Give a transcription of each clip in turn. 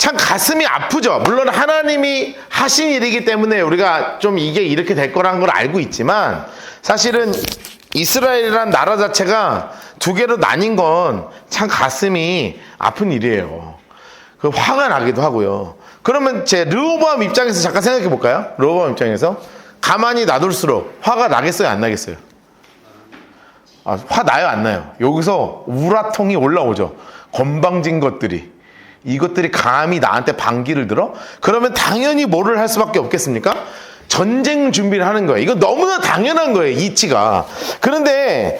참 가슴이 아프죠. 물론 하나님이 하신 일이기 때문에 우리가 좀 이게 이렇게 될 거라는 걸 알고 있지만, 사실은 이스라엘이란 나라 자체가 두 개로 나뉜 건 참 가슴이 아픈 일이에요. 그 화가 나기도 하고요. 그러면 제 르호보암 입장에서 잠깐 생각해 볼까요? 르호보암 입장에서 가만히 놔둘수록 화가 나겠어요, 안 나겠어요? 화 나요, 안 나요? 여기서 우라통이 올라오죠. 건방진 것들이. 이것들이 감히 나한테 반기를 들어? 그러면 당연히 뭐를 할 수밖에 없겠습니까? 전쟁 준비를 하는 거예요. 이거 너무나 당연한 거예요, 이치가. 그런데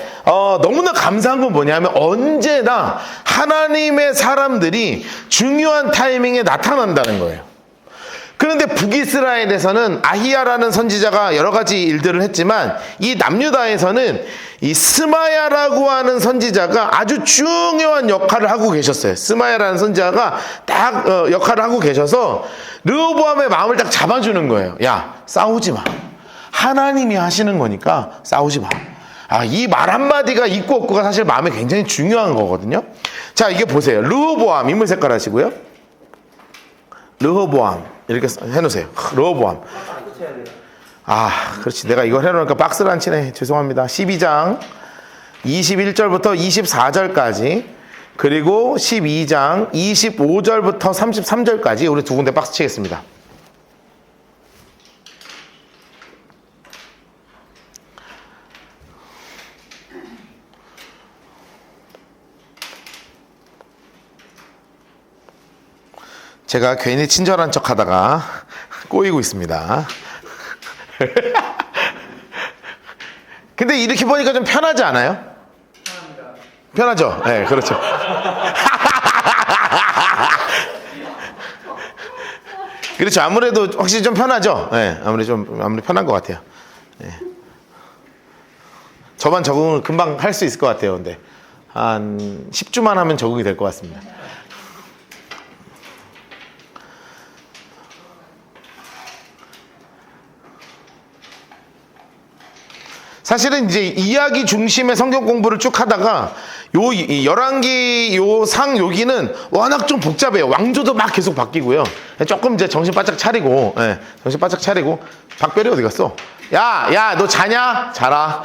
너무나 감사한 건 뭐냐면 언제나 하나님의 사람들이 중요한 타이밍에 나타난다는 거예요. 그런데 북이스라엘에서는 아히야라는 선지자가 여러 가지 일들을 했지만, 이 남유다에서는 이 스마야라고 하는 선지자가 아주 중요한 역할을 하고 계셨어요. 스마야라는 선지자가 딱 역할을 하고 계셔서 르호보암의 마음을 딱 잡아주는 거예요. 야, 싸우지 마. 하나님이 하시는 거니까 싸우지 마. 이 말 한마디가 있고 없고가 사실 마음에 굉장히 중요한 거거든요. 자, 이게 보세요. 르호보암, 인물 색깔 하시고요. 르호보암 이렇게 해놓으세요. 르호보암. 그렇지. 내가 이걸 해놓으니까 박스를 안 치네. 죄송합니다. 12장 21절부터 24절까지, 그리고 12장 25절부터 33절까지 우리 두 군데 박스 치겠습니다. 제가 괜히 친절한 척 하다가 꼬이고 있습니다. 근데 이렇게 보니까 좀 편하지 않아요? 편하죠? 네, 그렇죠. 그렇죠. 아무래도 확실히 좀 편하죠? 네, 아무래도 편한 것 같아요. 네. 저만 적응을 금방 할 수 있을 것 같아요. 근데 한 10주만 하면 적응이 될 것 같습니다. 사실은 이제 이야기 중심의 성경 공부를 쭉 하다가 열왕기 여기는 워낙 좀 복잡해요. 왕조도 막 계속 바뀌고요. 조금 이제 정신 바짝 차리고, 정신 바짝 차리고. 박별이 어디 갔어? 야, 너 자냐? 자라.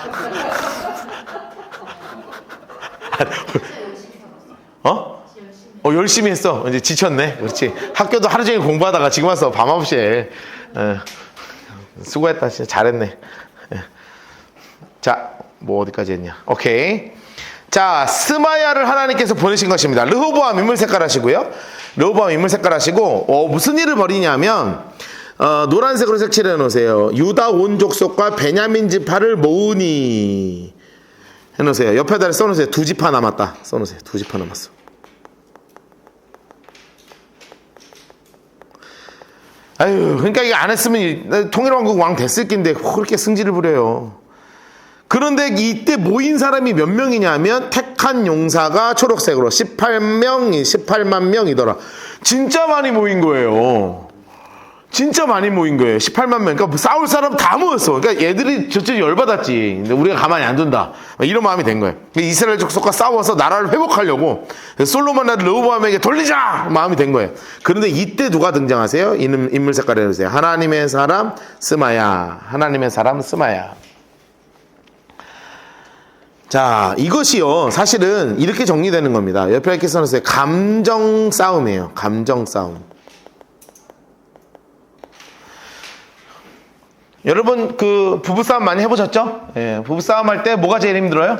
열심히 했어. 이제 지쳤네. 그렇지. 학교도 하루 종일 공부하다가 지금 와서 밤 9시에. 수고했다. 진짜 잘했네. 자, 뭐 어디까지 했냐? 오케이. 자, 스마야를 하나님께서 보내신 것입니다. 르호보암 인물 색깔 하시고요. 르호보암 인물 색깔 하시고, 무슨 일을 벌이냐면, 노란색으로 색칠해 놓으세요. 유다 온 족속과 베냐민 지파를 모으니 해놓으세요. 옆에다 써놓으세요. 2지파 남았다. 써놓으세요. 2지파 남았어. 그러니까 이거 안 했으면 통일왕국 왕 됐을 낀데 그렇게 승질을 부려요. 그런데 이때 모인 사람이 몇 명이냐면, 택한 용사가 초록색으로 18만 명이더라. 진짜 많이 모인 거예요. 진짜 많이 모인 거예요. 18만 명. 그러니까 싸울 사람 다 모였어. 그러니까 얘들이 저쪽이 열받았지. 근데 우리가 가만히 안 둔다. 이런 마음이 된 거예요. 이스라엘 족속과 싸워서 나라를 회복하려고 솔로몬 아들 르호보암에게 돌리자! 마음이 된 거예요. 그런데 이때 누가 등장하세요? 인물 색깔을 해주세요. 하나님의 사람 스마야. 하나님의 사람 스마야. 자, 이것이요, 사실은 이렇게 정리되는 겁니다. 옆에 이렇게 써놓으세요. 감정 싸움이에요. 감정 싸움. 여러분, 부부싸움 많이 해보셨죠? 부부싸움 할 때 뭐가 제일 힘들어요?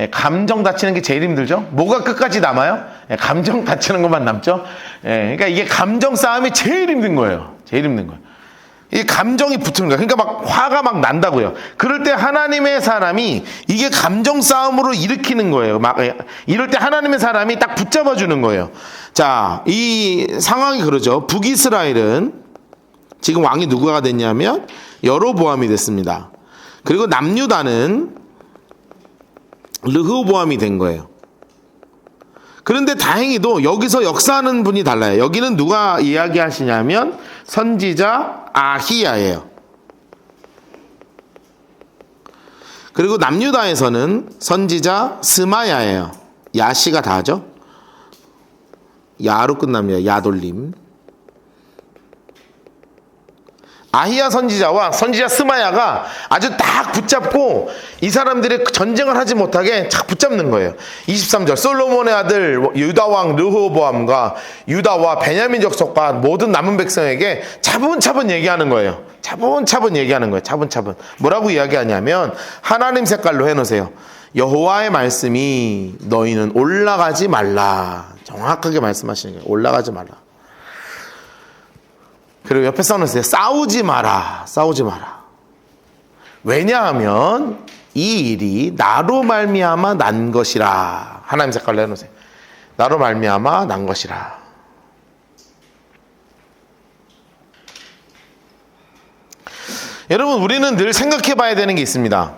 감정 다치는 게 제일 힘들죠? 뭐가 끝까지 남아요? 감정 다치는 것만 남죠? 그러니까 이게 감정 싸움이 제일 힘든 거예요. 제일 힘든 거예요. 이 감정이 붙는 거야. 그러니까 막 화가 막 난다고요. 그럴 때 하나님의 사람이 이게 감정 싸움으로 일으키는 거예요. 막 이럴 때 하나님의 사람이 딱 붙잡아 주는 거예요. 자, 이 상황이 그러죠. 북이스라엘은 지금 왕이 누구가 됐냐면 여로보암이 됐습니다. 그리고 남유다는 르호보암이 된 거예요. 그런데 다행히도 여기서 역사하는 분이 달라요. 여기는 누가 이야기하시냐면 선지자 아히야예요. 그리고 남유다에서는 선지자 스마야예요. 야씨가 다죠. 야로 끝납니다. 야돌림. 아히야 선지자와 선지자 스마야가 아주 딱 붙잡고 이 사람들이 전쟁을 하지 못하게 착 붙잡는 거예요. 23절 솔로몬의 아들 유다왕 르호보암과 유다와 베냐민 족속과 모든 남은 백성에게 차분차분 얘기하는 거예요. 차분차분 얘기하는 거예요. 차분차분. 뭐라고 이야기하냐면 하나님 색깔로 해놓으세요. 여호와의 말씀이 너희는 올라가지 말라. 정확하게 말씀하시는 거예요. 올라가지 말라. 그리고 옆에 써놓으세요. 싸우지 마라. 싸우지 마라. 왜냐하면 이 일이 나로 말미암아 난 것이라. 하나님 색깔로 해놓으세요. 나로 말미암아 난 것이라. 여러분, 우리는 늘 생각해 봐야 되는 게 있습니다.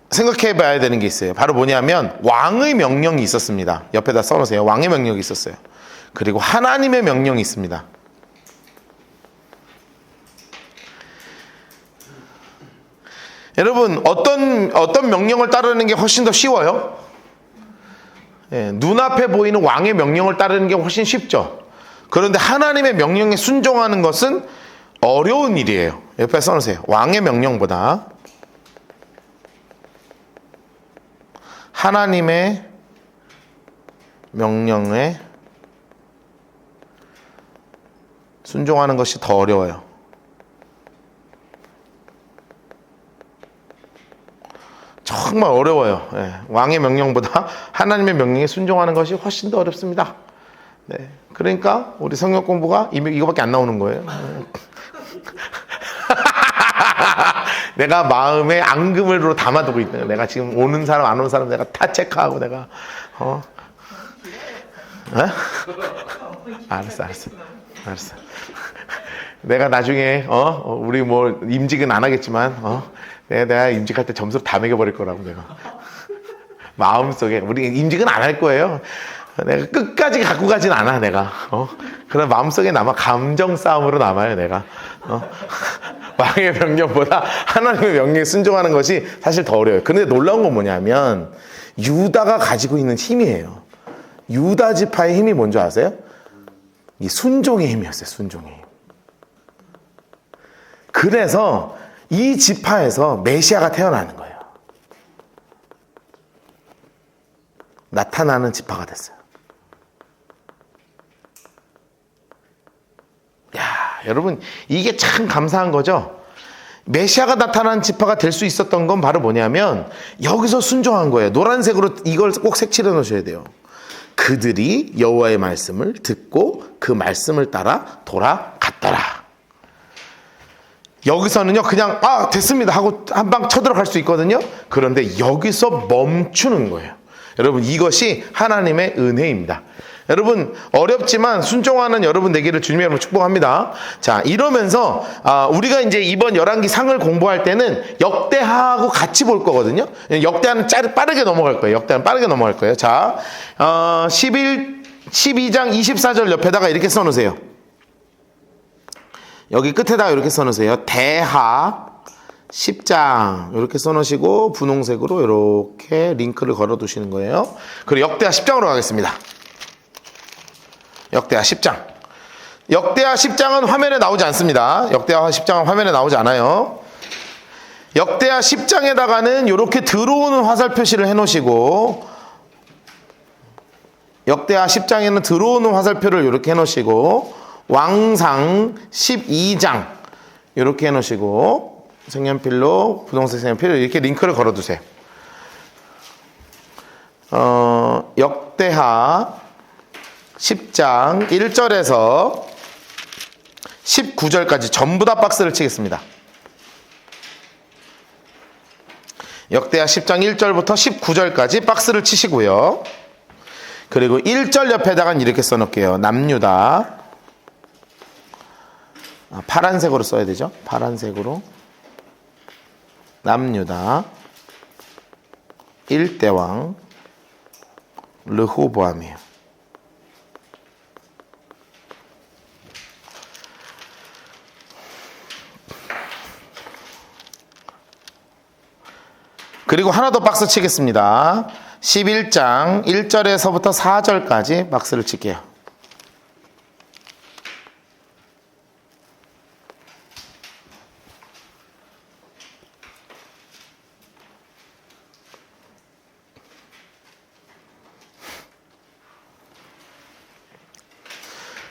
생각해 봐야 되는 게 있어요. 바로 뭐냐면 왕의 명령이 있었습니다. 옆에다 써놓으세요. 왕의 명령이 있었어요. 그리고 하나님의 명령이 있습니다. 여러분, 어떤 명령을 따르는 게 훨씬 더 쉬워요? 예, 눈앞에 보이는 왕의 명령을 따르는 게 훨씬 쉽죠. 그런데 하나님의 명령에 순종하는 것은 어려운 일이에요. 옆에 써놓으세요. 왕의 명령보다 하나님의 명령에 순종하는 것이 더 어려워요. 정말 어려워요. 예, 왕의 명령보다 하나님의 명령에 순종하는 것이 훨씬 더 어렵습니다. 네, 그러니까 우리 성경 공부가 이거밖에 안 나오는 거예요. 내가 마음에 앙금으로 담아두고 있다. 내가 지금 오는 사람 안 오는 사람 내가 다 체크하고 내가 알았어. 내가 나중에 우리 뭐 임직은 안 하겠지만 내가 임직할 때 점수를 다 매겨버릴 거라고 내가 마음속에 우리 임직은 안 할 거예요. 내가 끝까지 갖고 가진 않아 내가 그런 마음속에 남아 감정 싸움으로 남아요 내가 왕의 명령보다 하나님의 명령에 순종하는 것이 사실 더 어려워요. 근데 놀라운 건 뭐냐면 유다가 가지고 있는 힘이에요. 유다 지파의 힘이 뭔지 아세요? 이 순종의 힘이었어요. 순종의 힘. 그래서 이 지파에서 메시아가 태어나는 거예요. 나타나는 지파가 됐어요. 야, 여러분 이게 참 감사한 거죠. 메시아가 나타난 지파가 될 수 있었던 건 바로 뭐냐면 여기서 순종한 거예요. 노란색으로 이걸 꼭 색칠해 놓으셔야 돼요. 그들이 여호와의 말씀을 듣고 그 말씀을 따라 돌아갔더라. 여기서는요 그냥 됐습니다 하고 한 방 쳐들어갈 수 있거든요. 그런데 여기서 멈추는 거예요. 여러분 이것이 하나님의 은혜입니다. 여러분 어렵지만 순종하는 여러분 되기를 주님의 이름으로 축복합니다. 자, 이러면서 우리가 이제 이번 열왕기 상을 공부할 때는 역대하하고 같이 볼 거거든요. 역대하는 빠르게 넘어갈 거예요. 역대하는 빠르게 넘어갈 거예요. 자, 12장 24절 옆에다가 이렇게 써놓으세요. 여기 끝에다가 이렇게 써놓으세요. 대하 10장 이렇게 써놓으시고 분홍색으로 이렇게 링크를 걸어두시는 거예요. 그리고 역대하 10장으로 가겠습니다. 역대하 10장. 역대하 10장은 화면에 나오지 않습니다. 역대하 10장은 화면에 나오지 않아요. 역대하 10장에다가는 이렇게 들어오는 화살 표시를 해놓으시고 역대하 10장에는 들어오는 화살표를 이렇게 해놓으시고 왕상 12장 이렇게 해놓으시고 색연필로 분홍색 색연필로 이렇게 링크를 걸어두세요. 역대하 10장 1절에서 19절까지 전부 다 박스를 치겠습니다. 역대하 10장 1절부터 19절까지 박스를 치시고요. 그리고 1절 옆에다가 이렇게 써놓을게요. 남유다. 파란색으로 써야 되죠. 파란색으로. 남유다. 1대왕 르호보암이에요. 그리고 하나 더 박스 치겠습니다. 11장 1절에서부터 4절까지 박스를 칠게요.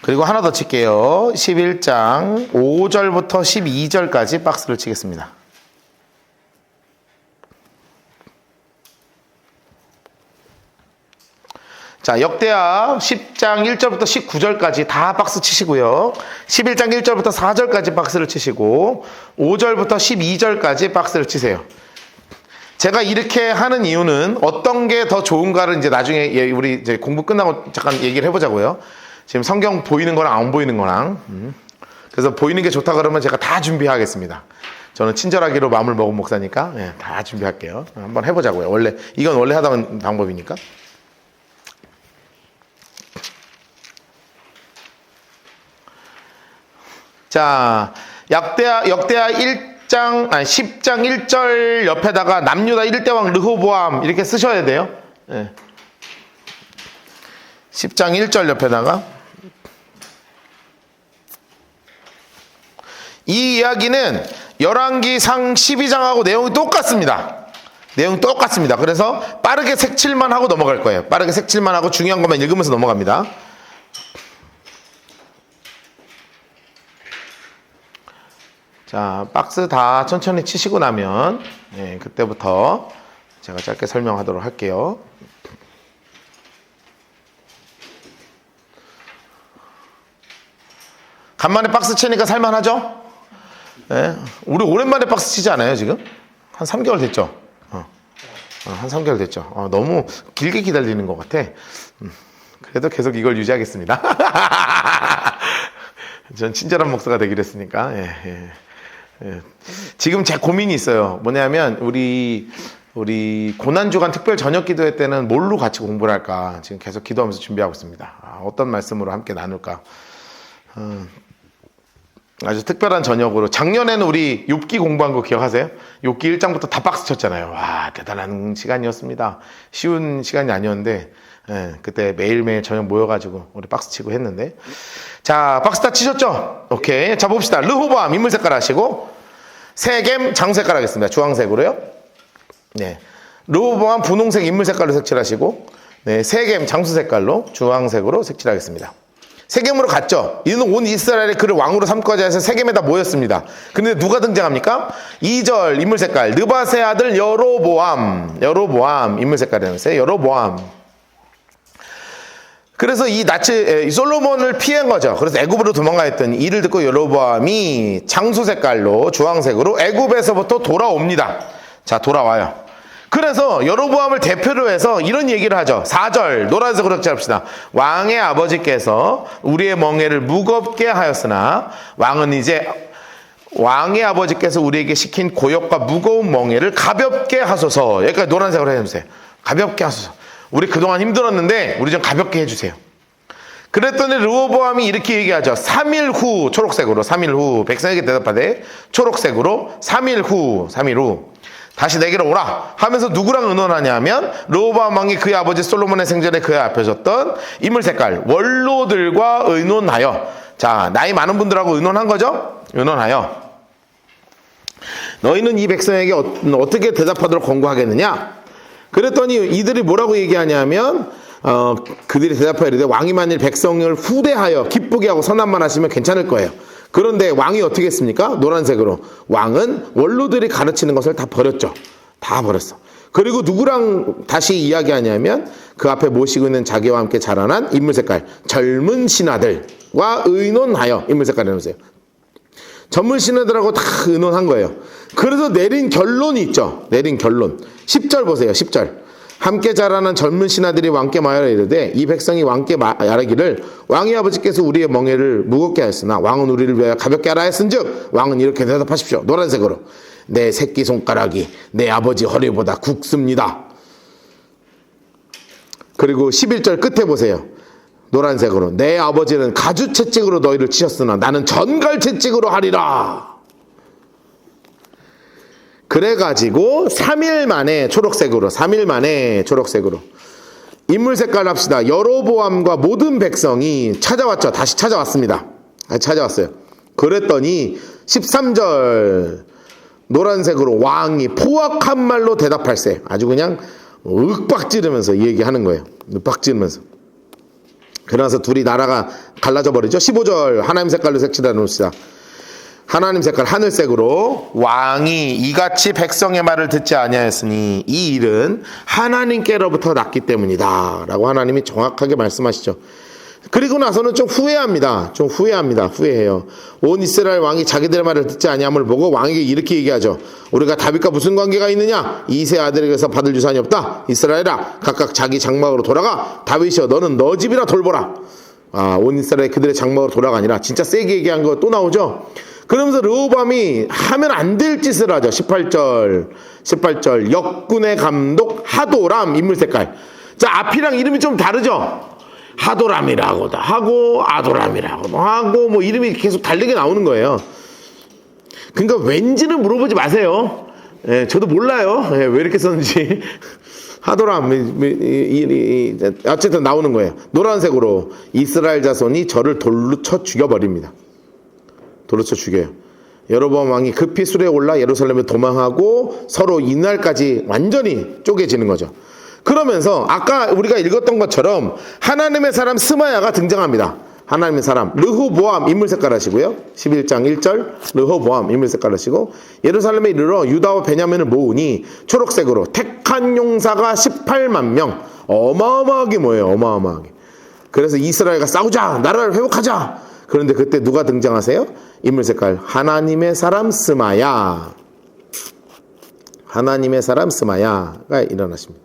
그리고 하나 더 칠게요. 11장 5절부터 12절까지 박스를 치겠습니다. 자, 역대하 10장 1절부터 19절까지 다 박스 치시고요. 11장 1절부터 4절까지 박스를 치시고 5절부터 12절까지 박스를 치세요. 제가 이렇게 하는 이유는 어떤 게 더 좋은가를 이제 나중에 우리 이제 공부 끝나고 잠깐 얘기를 해보자고요. 지금 성경 보이는 거랑 안 보이는 거랑. 그래서 보이는 게 좋다 그러면 제가 다 준비하겠습니다. 저는 친절하기로 마음을 먹은 목사니까 다 준비할게요. 한번 해보자고요. 이건 원래 하던 방법이니까. 자, 역대하 10장 1절 옆에다가 남유다 1대왕 르호보암 이렇게 쓰셔야 돼요. 10장 1절 옆에다가. 이 이야기는 열왕기상 12장하고 내용이 똑같습니다. 내용이 똑같습니다. 그래서 빠르게 색칠만 하고 넘어갈 거예요. 빠르게 색칠만 하고 중요한 것만 읽으면서 넘어갑니다. 자, 박스 다 천천히 치시고 나면 그때부터 제가 짧게 설명하도록 할게요. 간만에 박스 치니까 살만하죠? 우리 오랜만에 박스 치지 않아요 지금? 한 3개월 됐죠? 한 3개월 됐죠? 너무 길게 기다리는 것 같아. 그래도 계속 이걸 유지하겠습니다. 전 친절한 목사가 되기로 했으니까. 지금 제 고민이 있어요. 뭐냐면 우리 고난주간 특별 저녁 기도회 때는 뭘로 같이 공부를 할까 지금 계속 기도하면서 준비하고 있습니다. 어떤 말씀으로 함께 나눌까. 아주 특별한 저녁으로. 작년에는 우리 욥기 공부한 거 기억하세요? 욥기 1장부터 다 박스 쳤잖아요. 와, 대단한 시간이었습니다. 쉬운 시간이 아니었는데 그때 매일매일 저녁 모여가지고 우리 박스 치고 했는데. 자, 박스 다 치셨죠? 오케이. 자, 봅시다. 르호보암 인물 색깔 하시고, 세겜 장수 색깔 하겠습니다. 주황색으로요. 르호보암 분홍색 인물 색깔로 색칠하시고, 세겜 장수 색깔로 주황색으로 색칠하겠습니다. 세겜으로 갔죠. 이는 온 이스라엘의 그를 왕으로 삼고자 해서 세겜에다 모였습니다. 근데 누가 등장합니까? 2절 인물 색깔 느밧의 아들 여로보암 인물 색깔이라면서요. 여로보암. 그래서 이 솔로몬을 피한 거죠. 그래서 애굽으로 도망가했더니 이를 듣고 여로보암이 장수 색깔로 주황색으로 애굽에서부터 돌아옵니다. 자, 돌아와요. 그래서 여로보암을 대표로 해서 이런 얘기를 하죠. 4절 노란색으로 합시다. 왕의 아버지께서 우리의 멍에를 무겁게 하였으나 왕의 아버지께서 우리에게 시킨 고역과 무거운 멍에를 가볍게 하소서. 여기까지 노란색으로 해주세요. 가볍게 하소서. 우리 그동안 힘들었는데 우리 좀 가볍게 해주세요. 그랬더니 르호보암이 이렇게 얘기하죠. 3일 후 초록색으로 3일 후 백성에게 대답하되 초록색으로 3일 후 다시 내게로 오라 하면서 누구랑 의논하냐면 르호보암 왕이 그의 아버지 솔로몬의 생전에 그의 앞에 섰던 인물 색깔 원로들과 의논하여. 자, 나이 많은 분들하고 의논한 거죠. 의논하여 너희는 이 백성에게 어떻게 대답하도록 권고하겠느냐. 그랬더니 이들이 뭐라고 얘기하냐면 그들이 대답하여 이르되 왕이 만일 백성을 후대하여 기쁘게 하고 선한 말 하시면 괜찮을 거예요. 그런데 왕이 어떻게 했습니까? 노란색으로. 왕은 원로들이 가르치는 것을 다 버렸죠. 다 버렸어. 그리고 누구랑 다시 이야기하냐면 그 앞에 모시고 있는 자기와 함께 자라난 인물 색깔 젊은 신하들과 의논하여. 인물 색깔 해놓으세요. 젊은 신하들하고 다 의논한 거예요. 그래서 내린 결론이 있죠. 내린 결론. 10절 보세요. 10절. 함께 자라는 젊은 신하들이 왕께 말하여 이르되 이 백성이 왕께 말하기를 왕의 아버지께서 우리의 멍에를 무겁게 하였으나 왕은 우리를 위하여 가볍게 하라 했은즉 왕은 이렇게 대답하십시오. 노란색으로. 내 새끼손가락이 내 아버지 허리보다 굵습니다. 그리고 11절 끝에 보세요. 노란색으로. 내 아버지는 가주 채찍으로 너희를 치셨으나 나는 전갈 채찍으로 하리라. 그래가지고 3일 만에 초록색으로 인물 색깔 합시다. 여로보암과 모든 백성이 찾아왔죠. 다시 찾아왔습니다. 찾아왔어요. 그랬더니 13절 노란색으로 왕이 포악한 말로 대답할세. 아주 그냥 윽박지르면서 얘기하는 거예요. 윽박지르면서. 그러나서 둘이 나라가 갈라져 버리죠. 15절 하나님 색깔로 색칠해 놓읍시다. 하나님 색깔 하늘색으로 왕이 이같이 백성의 말을 듣지 아니하였으니 이 일은 하나님께로부터 났기 때문이다 라고 하나님이 정확하게 말씀하시죠. 그리고 나서는 좀 후회합니다. 후회해요. 온 이스라엘 왕이 자기들의 말을 듣지 아니함을 보고 왕에게 이렇게 얘기하죠. 우리가 다윗과 무슨 관계가 있느냐? 이세 아들에게서 받을 유산이 없다. 이스라엘아, 각각 자기 장막으로 돌아가. 다윗이여, 너는 너 집이나 돌보라. 온 이스라엘 그들의 장막으로 돌아가 아니라 진짜 세게 얘기한 거 또 나오죠. 그러면서 르호보암이 하면 안 될 짓을 하죠. 18절 역군의 감독 하도람 인물 색깔. 자, 앞이랑 이름이 좀 다르죠. 하도람이라고도 하고 아도람이라고도 하고 뭐 이름이 계속 다르게 나오는 거예요. 그러니까 왠지는 물어보지 마세요. 예, 저도 몰라요. 예, 왜 이렇게 썼는지. 하도람 어쨌든 나오는 거예요. 노란색으로 이스라엘 자손이 저를 돌로 쳐 죽여버립니다. 돌로 쳐 죽여요. 여로보암 왕이 급히 수레에 올라 예루살렘에 도망하고 서로 이날까지 완전히 쪼개지는 거죠. 그러면서 아까 우리가 읽었던 것처럼 하나님의 사람 스마야가 등장합니다. 하나님의 사람 르호보암 인물 색깔 하시고요. 11장 1절 르호보암 인물 색깔 하시고 예루살렘에 이르러 유다와 베냐민을 모으니 초록색으로 택한 용사가 18만 명. 어마어마하게 모여요. 어마어마하게. 그래서 이스라엘과 싸우자, 나라를 회복하자. 그런데 그때 누가 등장하세요? 인물 색깔 하나님의 사람 스마야. 하나님의 사람 스마야가 일어나십니다.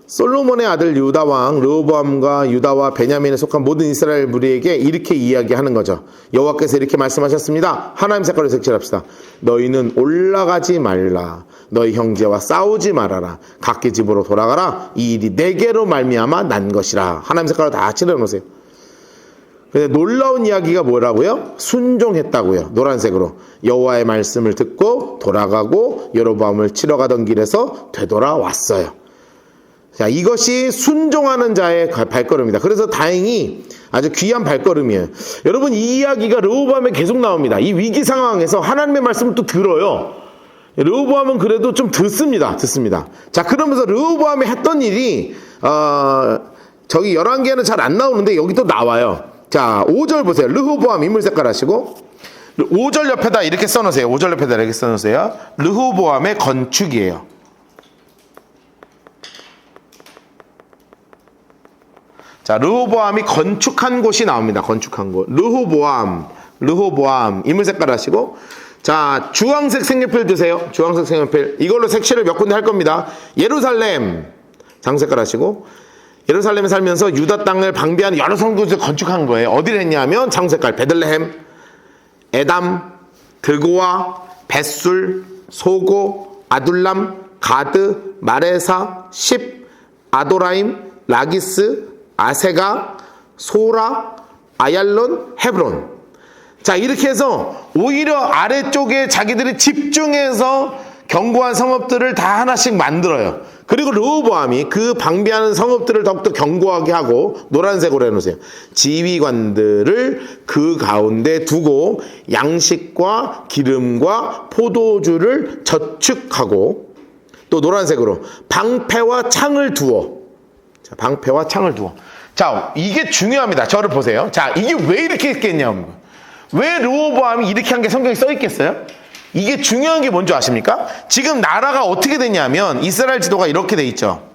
솔로몬의 아들 유다왕 르호보암과 유다와 베냐민에 속한 모든 이스라엘 무리에게 이렇게 이야기하는 거죠. 여호와께서 이렇게 말씀하셨습니다. 하나님 색깔로 색칠합시다. 너희는 올라가지 말라. 너희 형제와 싸우지 말아라. 각기 집으로 돌아가라. 이 일이 내게로 말미암아 난 것이라. 하나님 색깔로 다 칠해놓으세요. 근데 놀라운 이야기가 뭐라고요? 순종했다고요. 노란색으로 여호와의 말씀을 듣고 돌아가고 여로보암을 치러 가던 길에서 되돌아왔어요. 자, 이것이 순종하는 자의 발걸음이다. 그래서 다행히 아주 귀한 발걸음이에요. 여러분, 이 이야기가 르호보암에 계속 나옵니다. 이 위기 상황에서 하나님의 말씀을 또 들어요. 르호보암은 그래도 좀 듣습니다. 자, 그러면서 르호보암이 했던 일이 저기 11개는 잘 안 나오는데 여기 또 나와요. 자, 5절 보세요. 르호보암 인물 색깔 하시고 5절 옆에다 이렇게 써놓으세요. 르호보암의 건축이에요. 자, 르호보암이 건축한 곳이 나옵니다. 건축한 곳. 르호보암 인물 색깔 하시고, 자, 주황색 색연필 드세요. 주황색 색연필. 이걸로 색칠을 몇 군데 할 겁니다. 예루살렘 장색깔 하시고, 예루살렘에 살면서 유다 땅을 방비하는 여러 성도들 건축한 거예요. 어디를 했냐면 장색깔 베들레헴, 에담, 드고아, 벳술, 소고, 아둘람, 가드, 마레사, 십, 아도라임, 라기스, 아세가, 소라, 아얄론, 헤브론. 자, 이렇게 해서 오히려 아래쪽에 자기들이 집중해서 견고한 성읍들을 다 하나씩 만들어요. 그리고 르호보암이 그 방비하는 성읍들을 더욱더 견고하게 하고 노란색으로 해놓으세요. 지휘관들을 그 가운데 두고 양식과 기름과 포도주를 저축하고 또 노란색으로 방패와 창을 두어. 자, 방패와 창을 두어. 자, 이게 중요합니다. 저를 보세요. 자, 이게 왜 이렇게 했겠냐면, 왜 르호보암이 이렇게 한 게 성경에 써 있겠어요? 이게 중요한 게 뭔지 아십니까? 지금 나라가 어떻게 됐냐면 이스라엘 지도가 이렇게 돼 있죠.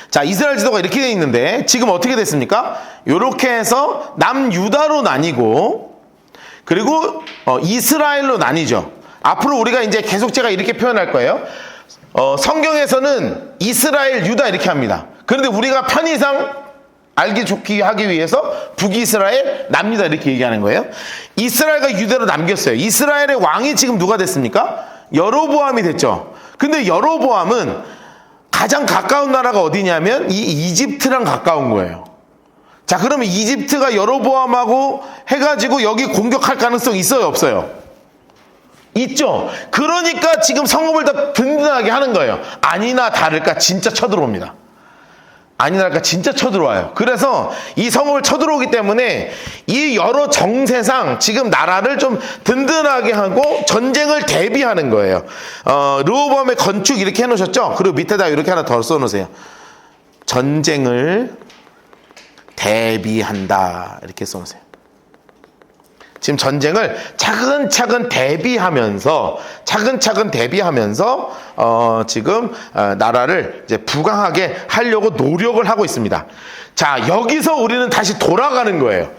자, 이스라엘 지도가 이렇게 돼 있는데 지금 어떻게 됐습니까? 이렇게 해서 남유다로 나뉘고 그리고 이스라엘로 나뉘죠. 앞으로 우리가 이제 계속 제가 이렇게 표현할 거예요. 성경에서는 이스라엘, 유다 이렇게 합니다. 그런데 우리가 편의상 알기 좋게 하기 위해서 북이스라엘, 남유다 이렇게 얘기하는 거예요. 이스라엘과 유다로 남겼어요. 이스라엘의 왕이 지금 누가 됐습니까? 여로보암이 됐죠. 근데 여로보암은 가장 가까운 나라가 어디냐면 이 이집트랑 가까운 거예요. 자, 그러면 이집트가 여로보암하고 해가지고 여기 공격할 가능성이 있어요, 없어요? 있죠. 그러니까 지금 성읍을 더 든든하게 하는 거예요. 아니나 다를까 진짜 쳐들어옵니다. 아니나 다를까 진짜 쳐들어와요. 그래서 이 성읍을 쳐들어오기 때문에 이 여러 정세상 지금 나라를 좀 든든하게 하고 전쟁을 대비하는 거예요. 르호보암의 건축 이렇게 해놓으셨죠? 그리고 밑에다 이렇게 하나 더 써놓으세요. 전쟁을 대비한다. 이렇게 써놓으세요. 지금 전쟁을 차근차근 대비하면서 지금 나라를 이제 부강하게 하려고 노력을 하고 있습니다. 자, 여기서 우리는 다시 돌아가는 거예요.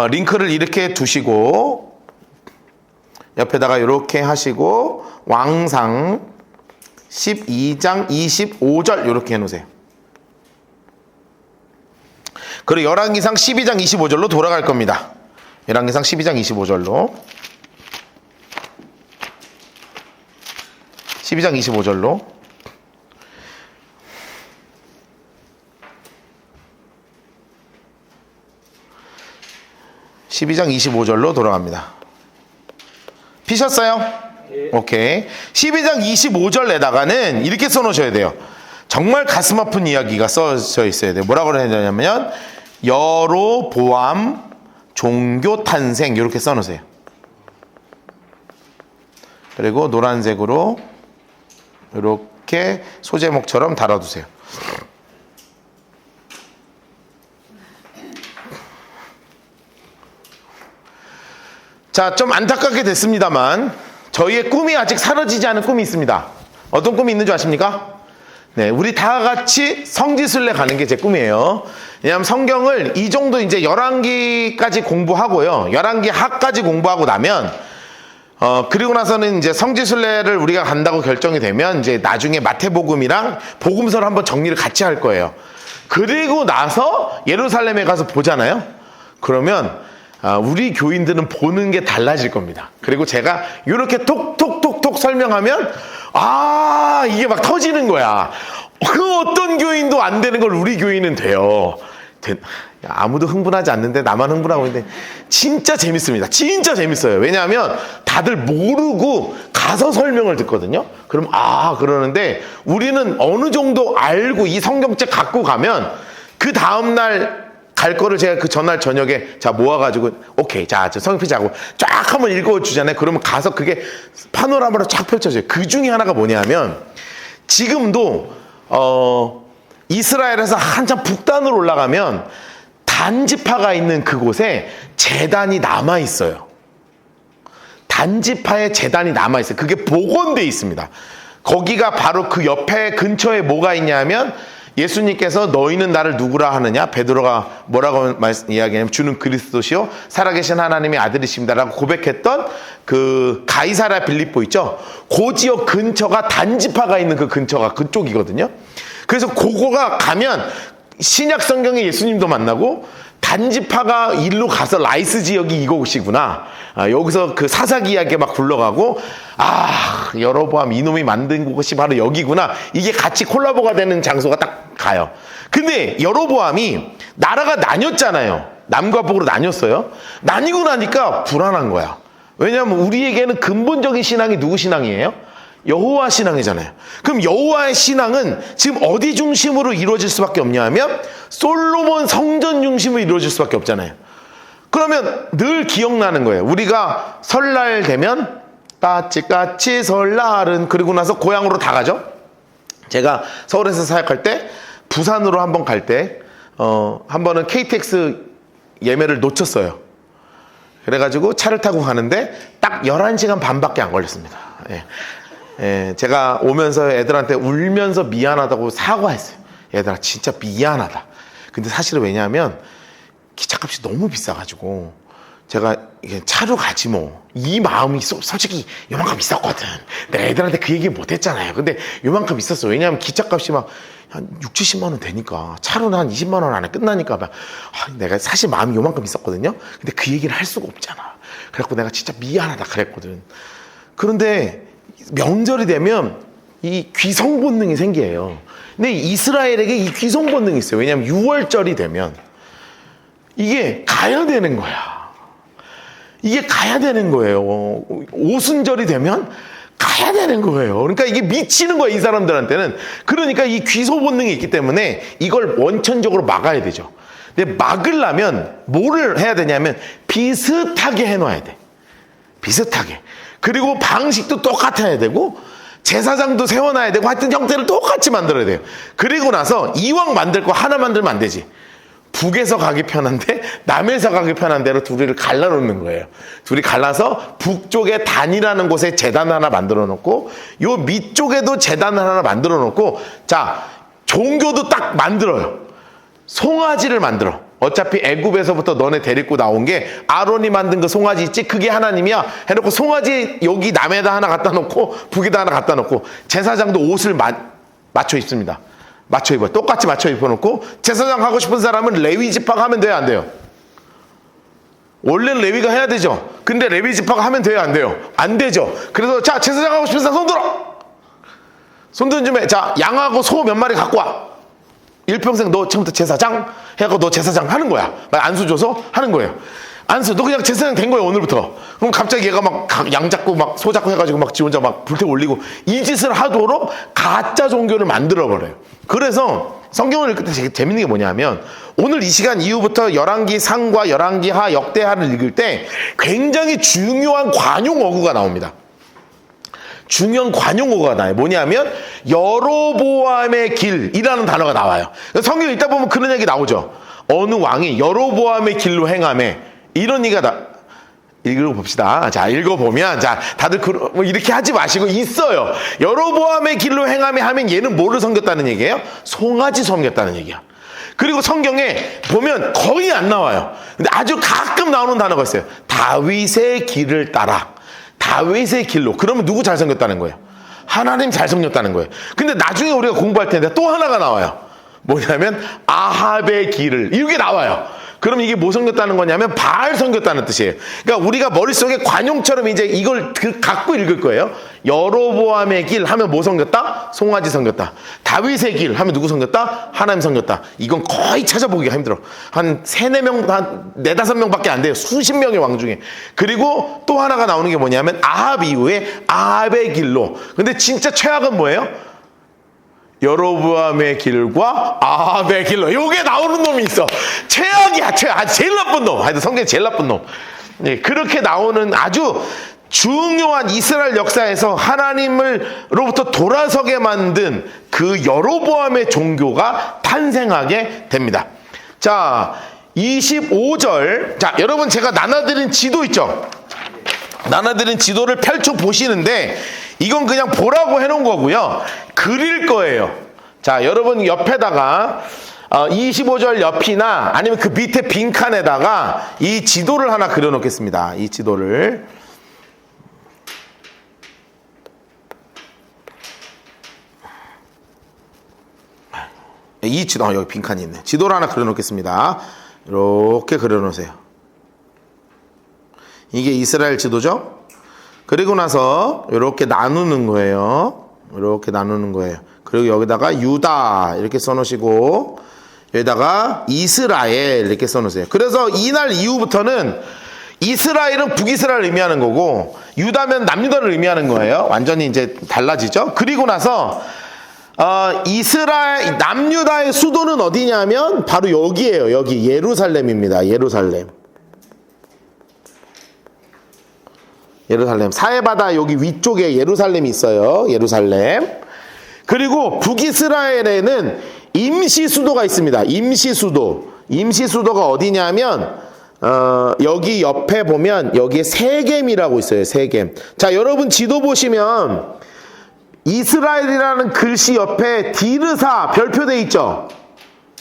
링크를 이렇게 두시고 옆에다가 이렇게 하시고 왕상 12장 25절 이렇게 해놓으세요. 그리고 열왕기상 12장 25절로 돌아갈 겁니다. 열왕기상 12장 25절로 12장 25절로 돌아갑니다. 피셨어요? 오케이. 12장 25절에다가는 이렇게 써놓으셔야 돼요. 정말 가슴 아픈 이야기가 써져 있어야 돼요. 뭐라고 해야 되냐면 여로보암 종교 탄생 이렇게 써놓으세요. 그리고 노란색으로 이렇게 소제목처럼 달아두세요. 자, 좀 안타깝게 됐습니다만 저희의 꿈이 아직 사라지지 않은 꿈이 있습니다. 어떤 꿈이 있는 줄 아십니까? 네, 우리 다 같이 성지순례 가는 게 제 꿈이에요. 왜냐하면 성경을 이 정도 이제 열왕기까지 공부하고요. 열왕기 하까지 공부하고 나면 그리고 나서는 이제 성지순례를 우리가 간다고 결정이 되면 이제 나중에 마태복음이랑 복음서를 한번 정리를 같이 할 거예요. 그리고 나서 예루살렘에 가서 보잖아요. 그러면 우리 교인들은 보는 게 달라질 겁니다. 그리고 제가 이렇게 톡톡톡톡 설명하면 이게 막 터지는 거야. 그 어떤 교인도 안 되는 걸 우리 교인은 돼요. 아무도 흥분하지 않는데 나만 흥분하고 있는데 진짜 재밌습니다. 진짜 재밌어요. 왜냐하면 다들 모르고 가서 설명을 듣거든요. 그럼 그러는데 우리는 어느 정도 알고 이 성경책 갖고 가면 그 다음날 갈 거를 제가 그 전날 저녁에 모아가지고 오케이 저 성경필 하고 쫙 한번 읽어주잖아요. 그러면 가서 그게 파노라마로 쫙 펼쳐져요. 그 중에 하나가 뭐냐면 지금도 이스라엘에서 한참 북단으로 올라가면 단지파가 있는 그곳에 제단이 남아있어요. 단지파의 제단이 남아있어요. 그게 복원되어 있습니다. 거기가 바로 그 옆에 근처에 뭐가 있냐면 예수님께서 너희는 나를 누구라 하느냐? 베드로가 뭐라고 이야기하냐면 주는 그리스도시요 살아계신 하나님의 아들이십니다라고 고백했던 그 가이사랴 빌립보 있죠? 그 지역 근처가 단지파가 있는 그 근처가 그쪽이거든요. 그래서 그거가 가면 신약 성경에 예수님도 만나고 단지파가 일로 가서 라이스 지역이 이곳이구나. 여기서 그 사사기 이야기가 막 굴러가고 여로보암 이놈이 만든 곳이 바로 여기구나. 이게 같이 콜라보가 되는 장소가 딱 가요. 근데 여로보암이 나라가 나뉘었잖아요. 남과 북으로 나뉘었어요. 나뉘고 나니까 불안한 거야. 왜냐하면 우리에게는 근본적인 신앙이 누구 신앙이에요? 여호와 신앙이잖아요. 그럼 여호와의 신앙은 지금 어디 중심으로 이루어질 수밖에 없냐 하면 솔로몬 성전 중심으로 이루어질 수밖에 없잖아요. 그러면 늘 기억나는 거예요. 우리가 설날 되면 까치까치 설날은 그리고 나서 고향으로 다 가죠. 제가 서울에서 사역할 때 부산으로 한번 갈 때 한 번은 KTX 예매를 놓쳤어요. 그래가지고 차를 타고 가는데 딱 11시간 반밖에 안 걸렸습니다. 제가 오면서 애들한테 울면서 미안하다고 사과했어요. 얘들아 진짜 미안하다. 근데 사실은 왜냐하면 기차값이 너무 비싸가지고 제가 차로 가지 뭐. 이 마음이 솔직히 요만큼 있었거든. 내가 애들한테 그 얘기 못했잖아요. 근데 요만큼 있었어. 왜냐하면 기차값이 막 한 6, 70만 원 되니까 차로는 한 20만 원 안에 끝나니까 막 내가 사실 마음이 요만큼 있었거든요. 근데 그 얘기를 할 수가 없잖아. 그래갖고 내가 진짜 미안하다 그랬거든. 그런데 명절이 되면 이 귀성 본능이 생겨요. 근데 이스라엘에게 이 귀성 본능이 있어요. 왜냐하면 6월절이 되면 이게 가야 되는 거야. 이게 가야 되는 거예요. 오순절이 되면 가야 되는 거예요. 그러니까 이게 미치는 거야, 이 사람들한테는. 그러니까 이 귀소 본능이 있기 때문에 이걸 원천적으로 막아야 되죠. 근데 막으려면 뭐를 해야 되냐면 비슷하게 해놔야 돼. 비슷하게. 그리고 방식도 똑같아야 되고 제사장도 세워놔야 되고 하여튼 형태를 똑같이 만들어야 돼요. 그리고 나서 이왕 만들 거 하나 만들면 안 되지. 북에서 가기 편한데 남에서 가기 편한 대로 둘이를 갈라놓는 거예요. 둘이 갈라서 북쪽에 단이라는 곳에 제단 하나 만들어 놓고 요 밑쪽에도 제단을 하나 만들어 놓고 자 종교도 딱 만들어요. 송아지를 만들어. 어차피 애굽에서부터 너네 데리고 나온 게 아론이 만든 그 송아지 있지? 그게 하나님이야. 해놓고 송아지 여기 남에다 하나 갖다 놓고 북에다 하나 갖다 놓고 제사장도 옷을 맞춰 입습니다. 맞춰 입어요. 똑같이 맞춰 입어놓고 제사장 하고 싶은 사람은 레위 지파가 하면 돼요? 안 돼요? 원래는 레위가 해야 되죠. 근데 레위 지파가 하면 돼요? 안 돼요? 안 되죠. 그래서 자 제사장 하고 싶은 사람 손 들어. 손 드는 줌에 자 양하고 소 몇 마리 갖고 와. 일평생 너 처음부터 제사장 해갖고 너 제사장 하는 거야. 안수 줘서 하는 거예요. 안수 너 그냥 제사장 된 거예요 오늘부터. 그럼 갑자기 얘가 막 양 잡고 막 소 잡고 해가지고 막 지 혼자 막 불태 올리고 이 짓을 하도록 가짜 종교를 만들어 버려요. 그래서 성경을 읽을 때 되게 재밌는 게 뭐냐면 오늘 이 시간 이후부터 열왕기 상과 열왕기 하 역대하를 읽을 때 굉장히 중요한 관용 어구가 나옵니다. 중요한 관용어가 나요. 뭐냐면 여로보암의 길이라는 단어가 나와요. 성경 읽다 보면 그런 얘기 나오죠. 어느 왕이 여로보암의 길로 행하매 이런 얘기가 읽어봅시다. 자 읽어보면 자 다들 뭐 이렇게 하지 마시고 있어요. 여로보암의 길로 행하매 하면 얘는 뭐를 섬겼다는 얘기예요? 송아지 섬겼다는 얘기야. 그리고 성경에 보면 거의 안 나와요. 근데 아주 가끔 나오는 단어가 있어요. 다윗의 길을 따라. 다윗의 길로. 그러면 누구 잘 섬겼다는 거예요? 하나님 잘 섬겼다는 거예요. 근데 나중에 우리가 공부할 텐데 또 하나가 나와요. 뭐냐면 아합의 길을. 이게 나와요. 그럼 이게 뭐 섬겼다는 거냐면 바알 섬겼다는 뜻이에요. 그러니까 우리가 머릿속에 관용처럼 이제 이걸 갖고 읽을 거예요. 여로보암의 길 하면 뭐 섬겼다? 송아지 섬겼다. 다윗의 길 하면 누구 섬겼다? 하나님 섬겼다. 이건 거의 찾아보기가 힘들어. 한 3-4명, 한 4-5명 밖에 안 돼요. 수십 명의 왕 중에. 그리고 또 하나가 나오는 게 뭐냐면 아합 이후에 아합의 길로. 근데 진짜 최악은 뭐예요? 여로보암의 길과 아합의 길로. 요게 나오는 놈이 있어. 최악이야, 최악. 제일 나쁜 놈. 하여튼 성경에 제일 나쁜 놈. 네, 그렇게 나오는 아주 중요한 이스라엘 역사에서 하나님으로부터 돌아서게 만든 그 여로보암의 종교가 탄생하게 됩니다. 자, 25절. 자, 여러분 제가 나눠드린 지도 있죠? 나눠드린 지도를 펼쳐 보시는데 이건 그냥 보라고 해놓은 거고요. 그릴 거예요. 자, 여러분 옆에다가 25절 옆이나 아니면 그 밑에 빈칸에다가 이 지도를 하나 그려놓겠습니다. 이 지도를. 이 지도, 여기 빈칸이 있네. 지도를 하나 그려놓겠습니다. 이렇게 그려놓으세요. 이게 이스라엘 지도죠? 그리고 나서 이렇게 나누는 거예요. 이렇게 나누는 거예요. 그리고 여기다가 유다 이렇게 써놓으시고 여기다가 이스라엘 이렇게 써놓으세요. 그래서 이날 이후부터는 이스라엘은 북이스라엘을 의미하는 거고 유다면 남유다를 의미하는 거예요. 완전히 이제 달라지죠. 그리고 나서 이스라엘 남유다의 수도는 어디냐면 바로 여기예요. 여기 예루살렘입니다. 예루살렘. 예루살렘. 사해바다 여기 위쪽에 예루살렘이 있어요. 예루살렘. 그리고 북이스라엘에는 임시 수도가 있습니다. 임시 수도. 임시 수도가 어디냐면 여기 옆에 보면 여기에 세겜이라고 있어요. 세겜. 자, 여러분 지도 보시면 이스라엘이라는 글씨 옆에 디르사 별표돼 있죠?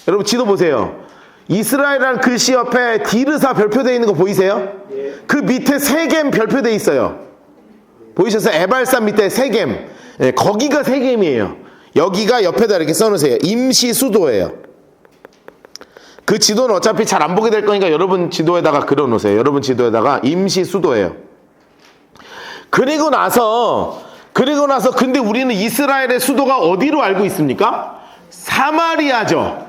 여러분 지도 보세요. 이스라엘이라는 글씨 옆에 디르사 별표돼 있는 거 보이세요? 예. 그 밑에 세겜 별표돼 있어요. 보이셨어요? 에발산 밑에 세겜. 예, 거기가 세겜이에요. 여기가 옆에다 이렇게 써놓으세요. 임시 수도예요. 그 지도는 어차피 잘 안 보게 될 거니까 여러분 지도에다가 그려놓으세요. 여러분 지도에다가 임시 수도예요. 그리고 나서 근데 우리는 이스라엘의 수도가 어디로 알고 있습니까? 사마리아죠.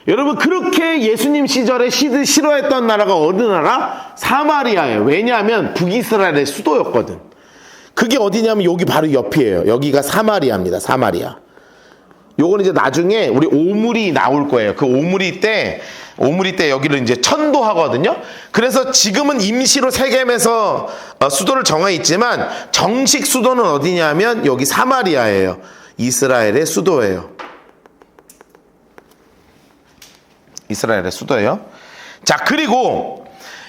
여러분 그렇게 예수님 시절에 싫어했던 나라가 어느 나라? 사마리아예요. 왜냐하면 북이스라엘의 수도였거든. 그게 어디냐면 여기 바로 옆이에요. 여기가 사마리아입니다. 사마리아. 요건 이제 나중에 우리 오므리 나올 거예요. 그 오므리 때 여기를 이제 천도하거든요. 그래서 지금은 임시로 세겜에서 수도를 정해 있지만 정식 수도는 어디냐면 여기 사마리아예요. 이스라엘의 수도예요. 이스라엘의 수도예요. 자, 그리고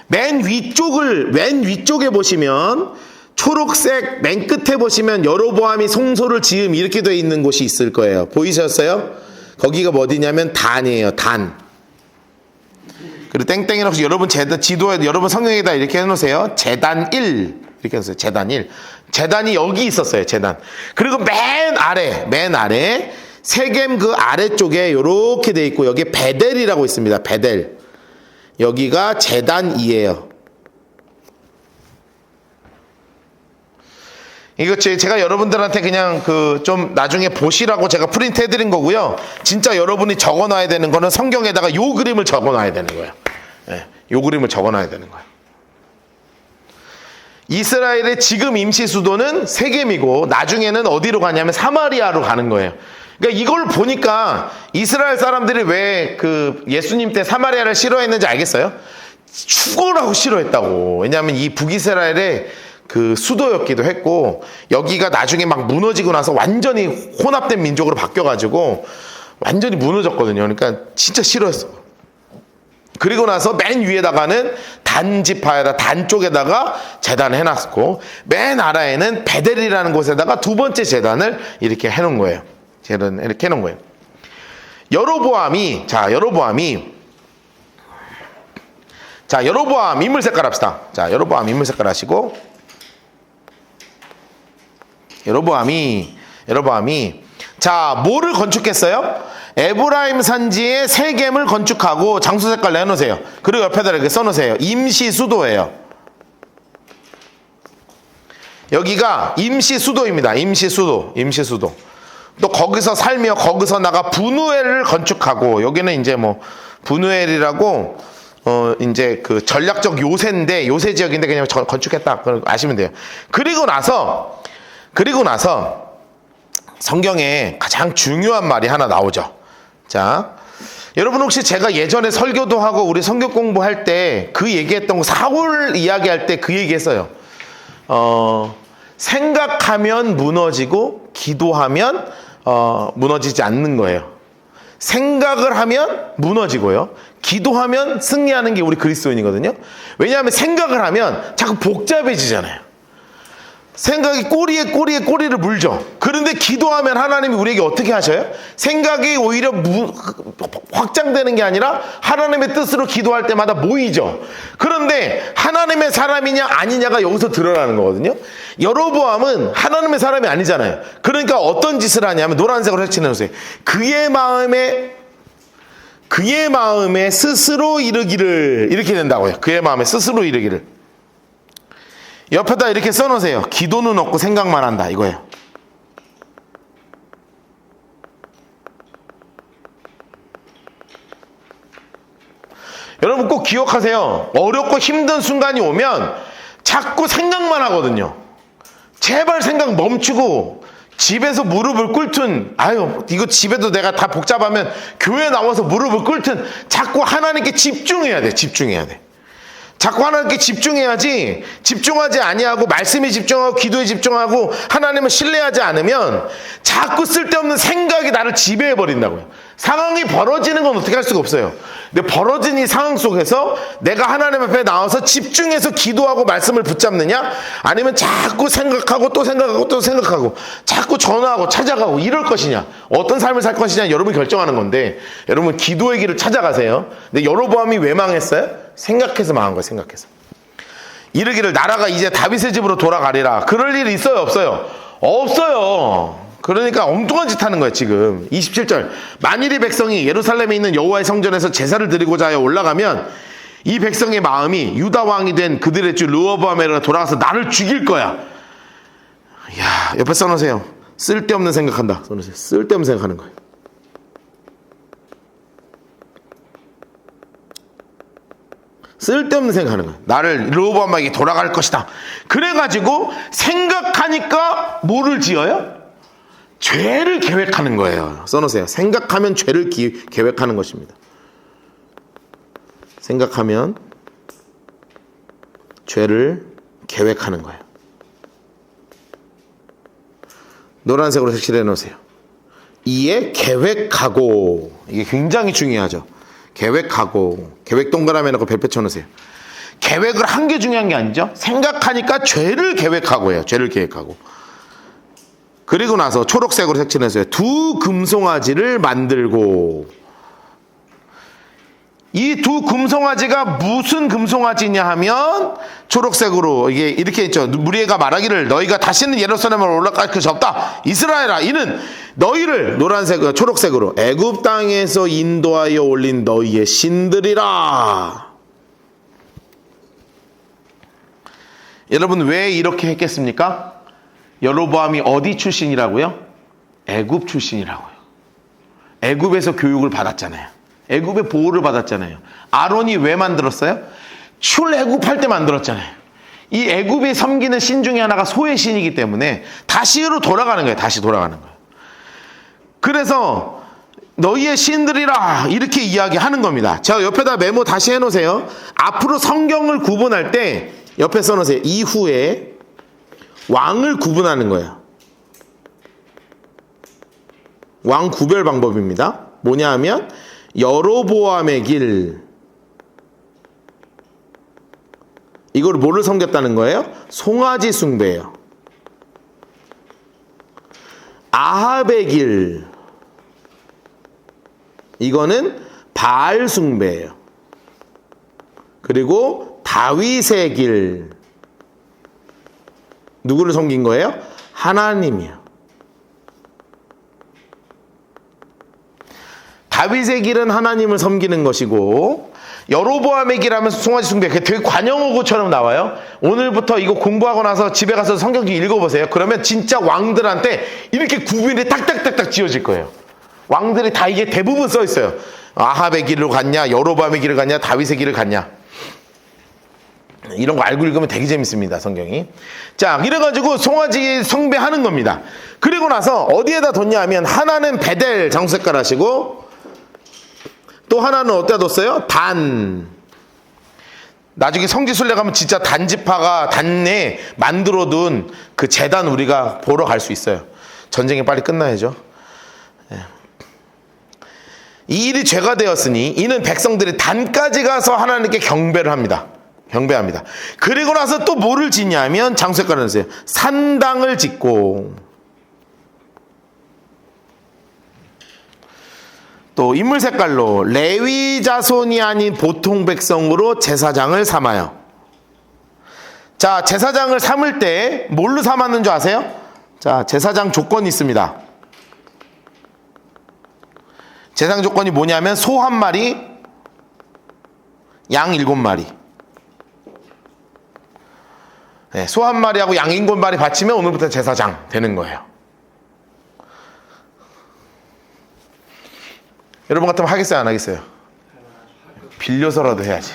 맨 위쪽에 보시면 초록색 맨 끝에 보시면 여로보암이 송소를 지음 이렇게 되어 있는 곳이 있을 거예요. 보이셨어요? 거기가 어디냐면 단이에요. 단. 그리고 땡땡이 넣고 여러분 지도에 여러분 성경에다 이렇게 해놓으세요. 제단 1 이렇게 해놓으세요. 제단 1. 제단이 여기 있었어요. 제단. 그리고 맨 아래 세겜 그 아래쪽에 이렇게 돼 있고 여기 베델이라고 있습니다. 베델. 여기가 제단 2예요. 이거 제가 여러분들한테 그냥 좀 나중에 보시라고 제가 프린트 해드린 거고요. 진짜 여러분이 적어놔야 되는 거는 성경에다가 요 그림을 적어놔야 되는 거예요. 네, 요 그림을 적어놔야 되는 거예요. 이스라엘의 지금 임시 수도는 세겜이고 나중에는 어디로 가냐면 사마리아로 가는 거예요. 그러니까 이걸 보니까 이스라엘 사람들이 왜 예수님 때 사마리아를 싫어했는지 알겠어요? 죽어라고 싫어했다고. 왜냐하면 이 북이스라엘의 수도였기도 했고 여기가 나중에 막 무너지고 나서 완전히 혼합된 민족으로 바뀌어가지고 완전히 무너졌거든요. 그러니까 진짜 싫어했어. 그리고 나서 맨 위에다가는 단지파에다 단 쪽에다가 재단을 해놨고 맨 아래에는 베델이라는 곳에다가 두 번째 재단을 이렇게 해놓은 거예요. 이렇게 해놓은 거예요. 여로보암 인물 색깔 합시다. 자, 여로보암 인물 색깔 하시고 여로보암이 자, 뭐를 건축했어요? 에브라임 산지에 세겜을 건축하고 장소 색깔 내놓으세요. 그리고 옆에다 이렇게 써놓으세요. 임시 수도예요. 여기가 임시 수도입니다. 임시 수도. 또 거기서 살며 거기서 나가 분우엘을 건축하고 여기는 이제 분우엘이라고 이제 전략적 요새인데 요새 지역인데 그냥 건축했다 아시면 돼요. 그리고 나서 성경에 가장 중요한 말이 하나 나오죠. 자, 여러분 혹시 제가 예전에 설교도 하고 우리 성경 공부할 때 얘기했던 거 사울 이야기할 때 얘기했어요. 생각하면 무너지고 기도하면 무너지지 않는 거예요. 생각을 하면 무너지고요. 기도하면 승리하는 게 우리 그리스도인이거든요. 왜냐하면 생각을 하면 자꾸 복잡해지잖아요. 생각이 꼬리에 꼬리를 물죠. 그런데 기도하면 하나님이 우리에게 어떻게 하셔요? 생각이 오히려 확장되는 게 아니라 하나님의 뜻으로 기도할 때마다 모이죠. 그런데 하나님의 사람이냐 아니냐가 여기서 드러나는 거거든요. 여로보암은 하나님의 사람이 아니잖아요. 그러니까 어떤 짓을 하냐면 노란색으로 색칠해놓으세요. 그의 마음에 스스로 이르기를 이렇게 된다고요. 그의 마음에 스스로 이르기를. 옆에다 이렇게 써놓으세요. 기도는 없고 생각만 한다 이거예요. 여러분 꼭 기억하세요. 어렵고 힘든 순간이 오면 자꾸 생각만 하거든요. 제발 생각 멈추고 집에서 무릎을 꿇든 이거 집에도 내가 다 복잡하면 교회 나와서 무릎을 꿇든 자꾸 하나님께 집중해야 돼. 자꾸 하나님께 집중해야지. 집중하지 아니하고 말씀에 집중하고 기도에 집중하고 하나님을 신뢰하지 않으면 자꾸 쓸데없는 생각이 나를 지배해버린다고요. 상황이 벌어지는 건 어떻게 할 수가 없어요. 근데 벌어진 이 상황 속에서 내가 하나님 앞에 나와서 집중해서 기도하고 말씀을 붙잡느냐, 아니면 자꾸 생각하고 또 생각하고 자꾸 전화하고 찾아가고 이럴 것이냐, 어떤 삶을 살 것이냐 여러분이 결정하는 건데, 여러분 기도의 길을 찾아가세요. 근데 여로보암이 왜 망했어요? 생각해서 망한 거예요. 생각해서. 이르기를 나라가 이제 다윗의 집으로 돌아가리라. 그럴 일 있어요? 없어요? 없어요. 그러니까 엉뚱한 짓 하는 거예요. 지금 27절 만일 이 백성이 예루살렘에 있는 여호와의 성전에서 제사를 드리고자 하여 올라가면 이 백성의 마음이 유다 왕이 된 그들의 주 르호보암에게 돌아가서 나를 죽일 거야. 야, 옆에 써놓으세요. 쓸데없는 생각한다. 써놓으세요. 쓸데없는 생각하는 거예요. 쓸데없는 생각하는 거예요. 나를 르호보암에게 돌아갈 것이다. 그래가지고 생각하니까 뭐를 지어요? 죄를 계획하는 거예요. 써놓으세요. 생각하면 죄를 계획하는 것입니다. 생각하면 죄를 계획하는 거예요. 노란색으로 색칠해 놓으세요. 이에 계획하고, 이게 굉장히 중요하죠. 계획하고, 계획 동그라미 해놓고 별표 쳐놓으세요. 계획을 한 게 중요한 게 아니죠. 생각하니까 죄를 계획하고 해요. 죄를 계획하고. 그리고 나서 초록색으로 색칠해서요. 두 금송아지를 만들고. 이 두 금송아지가 무슨 금송아지냐 하면 초록색으로 이게 이렇게 있죠. 무리에가 말하기를 너희가 다시는 예루살렘으로 올라갈 것이 없다. 이스라엘아, 이는 너희를 노란색, 초록색으로 애굽 땅에서 인도하여 올린 너희의 신들이라. 여러분, 왜 이렇게 했겠습니까? 여로보암이 어디 출신이라고요? 애굽 출신이라고요. 애굽에서 교육을 받았잖아요. 애굽의 보호를 받았잖아요. 아론이 왜 만들었어요? 출애굽할 때 만들었잖아요. 이 애굽에 섬기는 신 중에 하나가 소의 신이기 때문에 다시로 돌아가는 거예요. 다시 돌아가는 거예요. 그래서 너희의 신들이라 이렇게 이야기하는 겁니다. 자, 옆에다 메모 다시 해놓으세요. 앞으로 성경을 구분할 때 옆에 써놓으세요. 이후에 왕을 구분하는 거예요. 왕 구별 방법입니다. 뭐냐 하면 여로보암의 길, 이걸 뭐를 섬겼다는 거예요? 송아지 숭배예요. 아합의 길, 이거는 바알 숭배예요. 그리고 다윗의 길, 누구를 섬긴 거예요? 하나님이요. 다윗의 길은 하나님을 섬기는 것이고, 여로보암의 길 하면서 송아지 숭배, 그게 되게 관용어구처럼 나와요. 오늘부터 이거 공부하고 나서 집에 가서 성경 좀 읽어보세요. 그러면 진짜 왕들한테 이렇게 구분이 딱딱딱딱 지어질 거예요. 왕들이 다 이게 대부분 써 있어요. 아합의 길로 갔냐, 여로보암의 길을 갔냐, 다윗의 길을 갔냐. 이런 거 알고 읽으면 되게 재밌습니다, 성경이. 자, 이래가지고 송아지 숭배하는 겁니다. 그리고 나서 어디에다 뒀냐 하면, 하나는 베델 장수 색깔 하시고, 또 하나는 어디다 뒀어요? 단. 나중에 성지순례 가면 진짜 단지파가 단에 만들어둔 그 제단 우리가 보러 갈 수 있어요. 전쟁이 빨리 끝나야죠. 이 일이 죄가 되었으니 이는 백성들이 단까지 가서 하나님께 경배를 합니다. 경배합니다. 그리고 나서 또 뭐를 짓냐면, 장수 색깔을 넣으세요. 산당을 짓고, 또 인물 색깔로 레위 자손이 아닌 보통 백성으로 제사장을 삼아요. 자, 제사장을 삼을 때 뭘로 삼았는 줄 아세요? 자, 제사장 조건이 있습니다. 제사장 조건이 뭐냐면 소 1마리, 양 7마리. 네, 소 1마리하고 양 7마리 바치면 오늘부터 제사장 되는 거예요. 여러분 같으면 하겠어요, 안 하겠어요? 빌려서라도 해야지.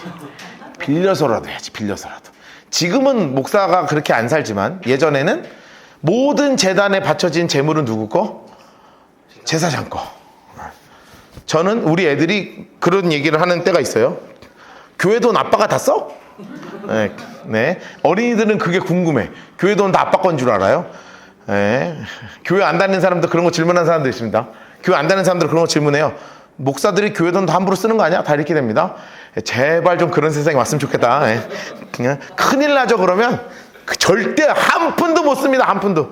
빌려서라도 해야지, 빌려서라도. 지금은 목사가 그렇게 안 살지만 예전에는 모든 제단에 바쳐진 재물은 누구 거? 제사장 거. 저는 우리 애들이 그런 얘기를 하는 때가 있어요. 교회 돈 아빠가 다 써? 네, 네. 어린이들은 그게 궁금해. 교회 돈 다 아빠 건 줄 알아요? 네. 교회 안 다니는 사람도 그런 거 질문하는 사람도 있습니다. 교회 안 다니는 사람들 그런 거 질문해요. 목사들이 교회 돈 함부로 쓰는 거 아니야? 다 이렇게 됩니다. 제발 좀 그런 세상이 왔으면 좋겠다. 그냥 큰일 나죠. 그러면 절대 한 푼도 못 씁니다. 한 푼도.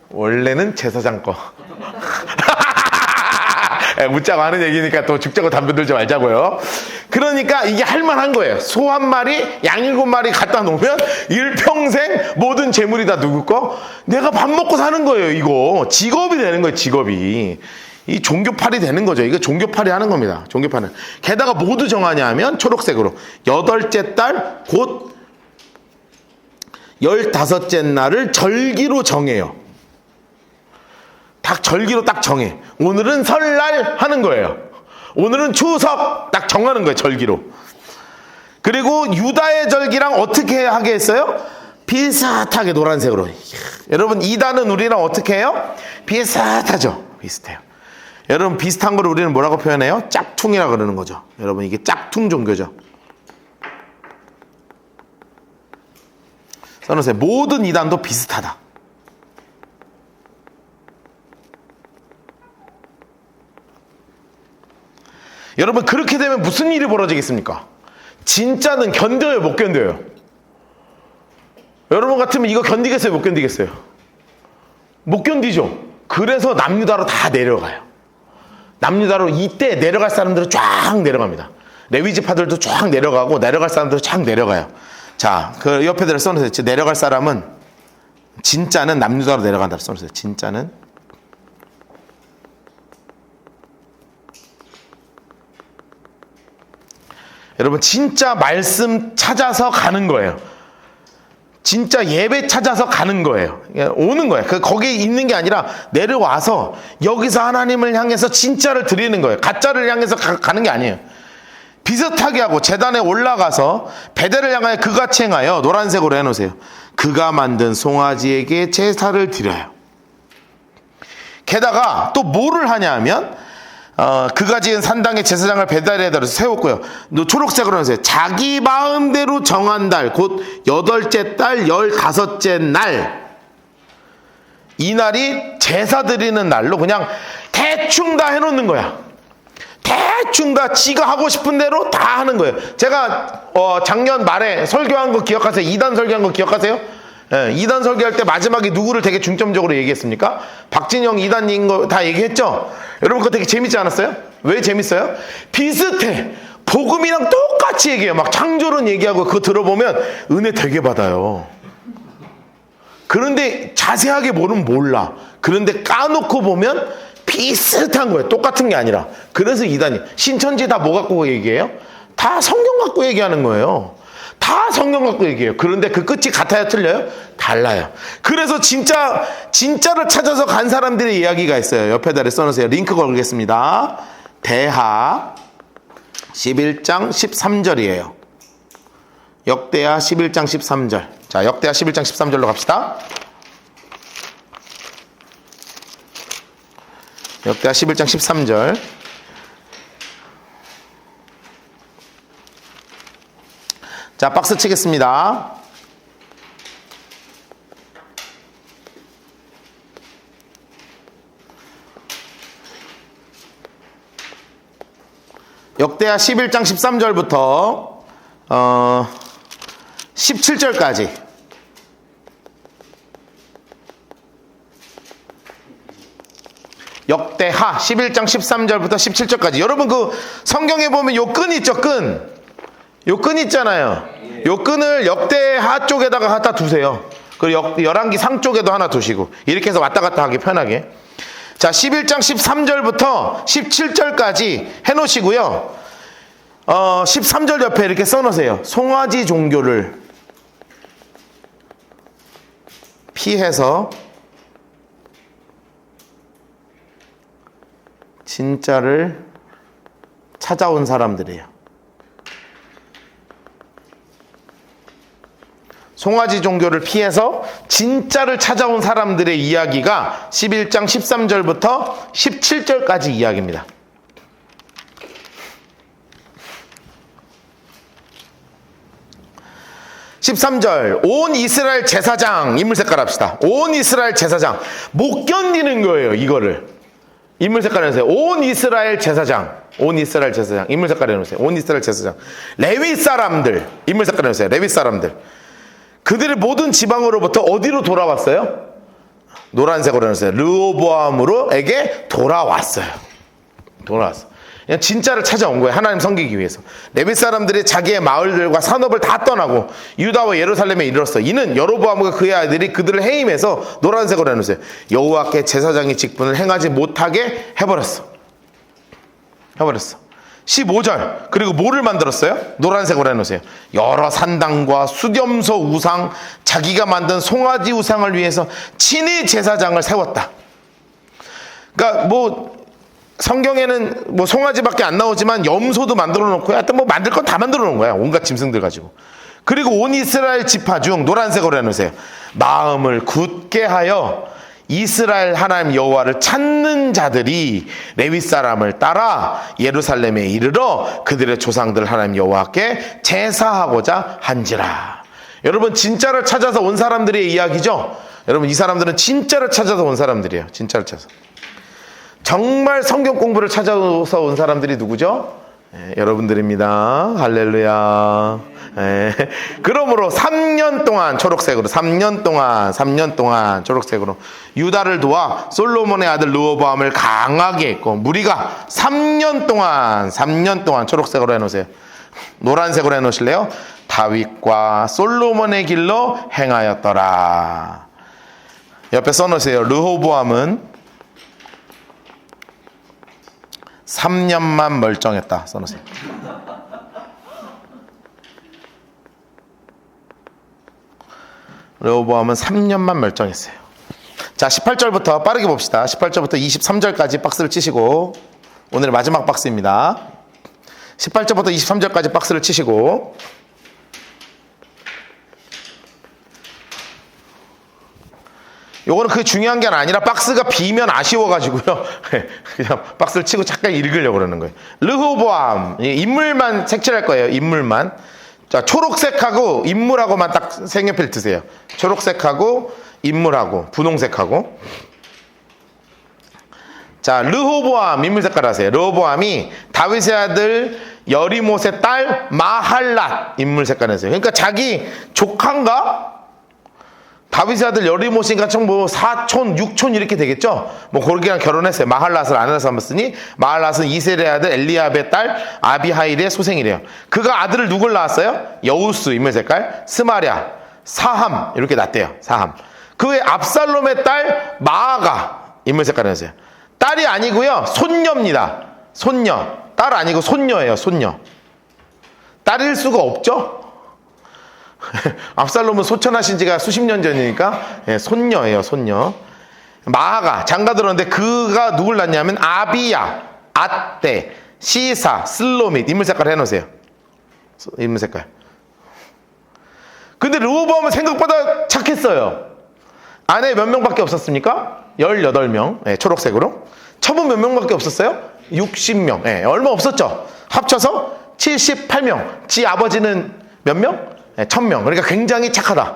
원래는 제사장 거. 묻자고 하는 얘기니까 또 죽자고 담배 들지 말자고요. 그러니까 이게 할만한 거예요. 소 1마리, 양 7마리 갖다 놓으면 일평생 모든 재물이 다 누구 거? 내가 밥 먹고 사는 거예요. 이거 직업이 되는 거예요. 직업이. 이 종교팔이 되는 거죠. 이거 종교팔이 하는 겁니다. 종교팔은. 게다가 모두 정하냐 하면 초록색으로 8째 달 곧 15째 날을 절기로 정해요. 딱 절기로 딱 정해. 오늘은 설날 하는 거예요. 오늘은 추석 딱 정하는 거예요. 절기로. 그리고 유다의 절기랑 어떻게 하게 했어요? 비슷하게 노란색으로. 이야, 여러분 이단은 우리랑 어떻게 해요? 비슷하죠. 비슷해요. 여러분 비슷한 걸 우리는 뭐라고 표현해요? 짝퉁이라 그러는 거죠. 여러분 이게 짝퉁 종교죠. 써놓으세요. 모든 이단도 비슷하다. 여러분 그렇게 되면 무슨 일이 벌어지겠습니까? 진짜는 견뎌요, 못 견뎌요? 여러분 같으면 이거 견디겠어요, 못 견디겠어요? 못 견디죠. 그래서 남유다로 다 내려가요. 남유다로 이때 내려갈 사람들은 쫙 내려갑니다. 레위지파들도 쫙 내려가고 내려갈 사람들도 쫙 내려가요. 자, 그 옆에다 써놓으세요. 내려갈 사람은 진짜는 남유다로 내려간다 써놓으세요. 진짜는 여러분 진짜 말씀 찾아서 가는 거예요. 진짜 예배 찾아서 가는 거예요. 오는 거예요. 거기에 있는 게 아니라 내려와서 여기서 하나님을 향해서 진짜를 드리는 거예요. 가짜를 향해서 가는 게 아니에요. 비슷하게 하고 제단에 올라가서 베델을 향하여 그같이 행하여 노란색으로 해놓으세요. 그가 만든 송아지에게 제사를 드려요. 게다가 또 뭐를 하냐 하면 그가 지은 산당에 제사장을 베델에 세웠고요. 초록색으로 해놓으세요. 자기 마음대로 정한 달, 곧 8째 달 15째 날, 이 날이 제사 드리는 날로 그냥 대충 다 해놓는 거야. 대충 다 지가 하고 싶은 대로 다 하는 거예요. 제가 작년 말에 설교한 거 기억하세요? 2단 설교한 거 기억하세요? 예, 2단 설교할 때 마지막에 누구를 되게 중점적으로 얘기했습니까? 박진영 2단인 거 다 얘기했죠? 여러분 그거 되게 재밌지 않았어요? 왜 재밌어요? 비슷해. 복음이랑 똑같이 얘기해요. 막 창조론 얘기하고 그거 들어보면 은혜 되게 받아요. 그런데 자세하게 모르면 몰라. 그런데 까놓고 보면 비슷한 거예요. 똑같은 게 아니라. 그래서 2단이 신천지 다 뭐 갖고 얘기해요? 다 성경 갖고 얘기하는 거예요. 다 성경 갖고 얘기해요. 그런데 그 끝이 같아요, 틀려요? 달라요. 그래서 진짜를 찾아서 간 사람들의 이야기가 있어요. 옆에다 써놓으세요. 링크 걸겠습니다. 대하 11장 13절이에요. 역대하 11장 13절. 자, 역대하 11장 13절로 갑시다. 역대하 11장 13절. 자, 박스 치겠습니다. 역대하 11장 13절부터 17절까지. 역대하 11장 13절부터 17절까지. 여러분 그 성경에 보면 요 끈 있죠, 끈. 요 끈 있잖아요. 요 끈을 역대하 쪽에다가 갖다 두세요. 그리고 열왕기 상 쪽에도 하나 두시고 이렇게 해서 왔다 갔다 하기 편하게. 자, 11장 13절부터 17절까지 해놓으시고요. 13절 옆에 이렇게 써놓으세요. 송아지 종교를 피해서 진짜를 찾아온 사람들이에요. 송아지 종교를 피해서 진짜를 찾아온 사람들의 이야기가 11장 13절부터 17절까지 이야기입니다. (13절) 온 이스라엘 제사장, 인물 색깔 합시다. 온 이스라엘 제사장 못 견디는 거예요. 이거를 인물 색깔 해놓으세요. 온 이스라엘 제사장, 온 이스라엘 제사장, 인물 색깔 해놓으세요. 온 이스라엘 제사장, 레위 사람들, 인물 색깔 해놓으세요. 레위 사람들, 그들의 모든 지방으로부터 어디로 돌아왔어요? 노란색으로 해놓으세요. 르호보암으로에게 돌아왔어요. 돌아왔어. 그냥 진짜를 찾아온 거예요. 하나님 섬기기 위해서. 레위 사람들이 자기의 마을들과 산업을 다 떠나고 유다와 예루살렘에 이르렀어. 이는 여로보암과 그의 아들이 그들을 해임해서 노란색으로 해놓으세요. 여호와께 제사장의 직분을 행하지 못하게 해버렸어. 15절. 그리고 뭐를 만들었어요? 노란색으로 해놓으세요. 여러 산당과 수렴소 우상, 자기가 만든 송아지 우상을 위해서 친히 제사장을 세웠다. 그러니까 성경에는 송아지밖에 안 나오지만 염소도 만들어 놓고 하여튼 만들 건 다 만들어 놓은 거야. 온갖 짐승들 가지고. 그리고 온 이스라엘 지파 중 노란색으로 해놓으세요. 마음을 굳게 하여 이스라엘 하나님 여호와를 찾는 자들이 레위 사람을 따라 예루살렘에 이르러 그들의 조상들 하나님 여호와께 제사하고자 한지라. 여러분, 진짜를 찾아서 온 사람들의 이야기죠. 여러분, 이 사람들은 진짜를 찾아서 온 사람들이에요. 진짜를 찾아서. 정말 성경 공부를 찾아서 온 사람들이 누구죠? 여러분들입니다. 할렐루야. 그러므로 3년 동안 초록색으로, 3년 동안 초록색으로 유다를 도와 솔로몬의 아들 르호보암을 강하게 했고, 무리가 3년 동안 초록색으로 해놓으세요. 노란색으로 해놓으실래요? 다윗과 솔로몬의 길로 행하였더라. 옆에 써놓으세요. 르호보암은 3년만 멀쩡했다. 써놓으세요. 르호보암은 3년만 멀쩡했어요. 자, 18절부터 빠르게 봅시다. 18절부터 23절까지 박스를 치시고, 오늘의 마지막 박스입니다. 18절부터 23절까지 박스를 치시고, 요거는 그게 중요한 게 아니라 박스가 비면 아쉬워가지고요. 그냥 박스를 치고 잠깐 읽으려고 그러는 거예요. 르호보암, 인물만 색칠할 거예요. 인물만. 자, 초록색하고 인물하고만 딱 색연필 드세요. 초록색하고 인물하고 분홍색하고. 자, 르호보암 인물 색깔 하세요. 르호보암이 다윗의 아들 여리못의 딸 마할랏 인물 색깔 하세요. 그러니까 자기 조카인가? 다윗의 아들 여리못이니까 총 뭐 4촌, 6촌 이렇게 되겠죠? 뭐 거기랑 결혼했어요. 마할랏을 아내로 삼았으니 마할랏은 이세의 아들 엘리압의 딸 아비하일의 소생이래요. 그가 아들을 누굴 낳았어요? 여우스 인물 색깔, 스마랴, 사함 이렇게 낳대요. 사함. 그 외에 압살롬의 딸 마아가 인물 색깔이었어요. 딸이 아니고요, 손녀입니다. 손녀. 딸 아니고 손녀예요. 손녀. 딸일 수가 없죠? 압살롬은 소천하신 지가 수십 년 전이니까 손녀예요. 손녀. 마아가 장가 들었는데 그가 누굴 낳냐면 아비야, 아떼, 시사, 슬로밋 인물 색깔 해놓으세요. 인물 색깔. 근데 르호보암은 생각보다 착했어요. 아내 몇 명밖에 없었습니까? 18명. 초록색으로. 처분 몇 명밖에 없었어요? 60명. 얼마 없었죠. 합쳐서 78명. 지 아버지는 몇 명? 1000명. 그러니까 굉장히 착하다.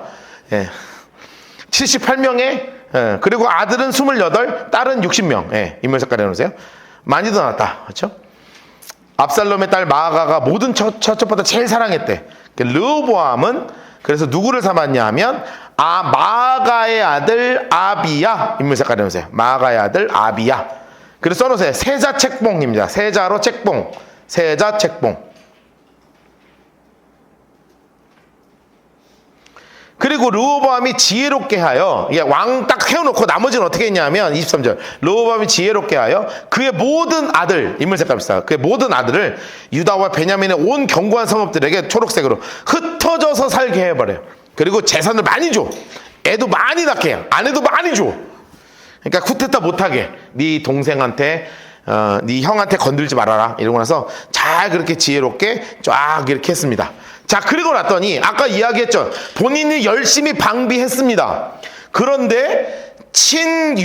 78명에, 그리고 아들은 28, 딸은 60명. 인물 색깔 해놓으세요. 많이 더 낳았다. 그렇죠? 압살롬의 딸 마아가가 모든 처첩보다 제일 사랑했대. 르호보암은 그래서 누구를 삼았냐 하면, 마아가의 아들 아비야. 인물 색깔 해놓으세요. 마아가의 아들 아비야. 그래서 써놓으세요. 세자 책봉입니다. 세자로 책봉. 세자 책봉. 그리고 르호보암이 지혜롭게 하여, 왕 딱 세워놓고 나머지는 어떻게 했냐면 23절 르호보암이 지혜롭게 하여 그의 모든 아들, 인물 색깔 비슷해요. 그의 모든 아들을 유다와 베냐민의 온 견고한 성읍들에게 초록색으로 흩어져서 살게 해버려요. 그리고 재산을 많이 줘. 애도 많이 낳게 해요. 아내도 많이 줘. 그러니까 쿠데타 못하게 네 동생한테 네 형한테 건들지 말아라 이러고 나서 잘 그렇게 지혜롭게 쫙 이렇게 했습니다. 자, 그리고 났더니 아까 이야기했죠. 본인이 열심히 방비했습니다. 그런데 친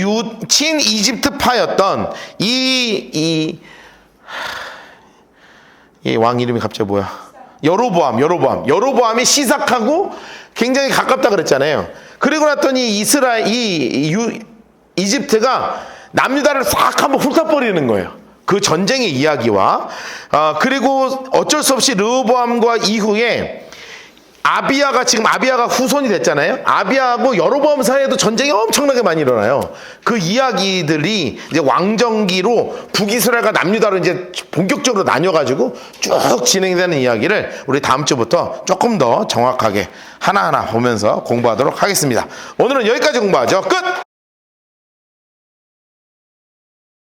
이집트파였던 이 왕 이름이 갑자기 뭐야? 여로보암이 시삭하고 굉장히 가깝다 그랬잖아요. 그리고 났더니 이집트가 남유다를 싹 한번 훑어버리는 거예요. 그 전쟁의 이야기와 그리고 어쩔 수 없이 르호보암과 이후에 아비야가 후손이 됐잖아요. 아비야하고 여로보암 사이에도 전쟁이 엄청나게 많이 일어나요. 그 이야기들이 이제 왕정기로 북이스라엘과 남유다로 이제 본격적으로 나뉘어가지고 쭉 진행되는 이야기를 우리 다음 주부터 조금 더 정확하게 하나하나 보면서 공부하도록 하겠습니다. 오늘은 여기까지 공부하죠. 끝!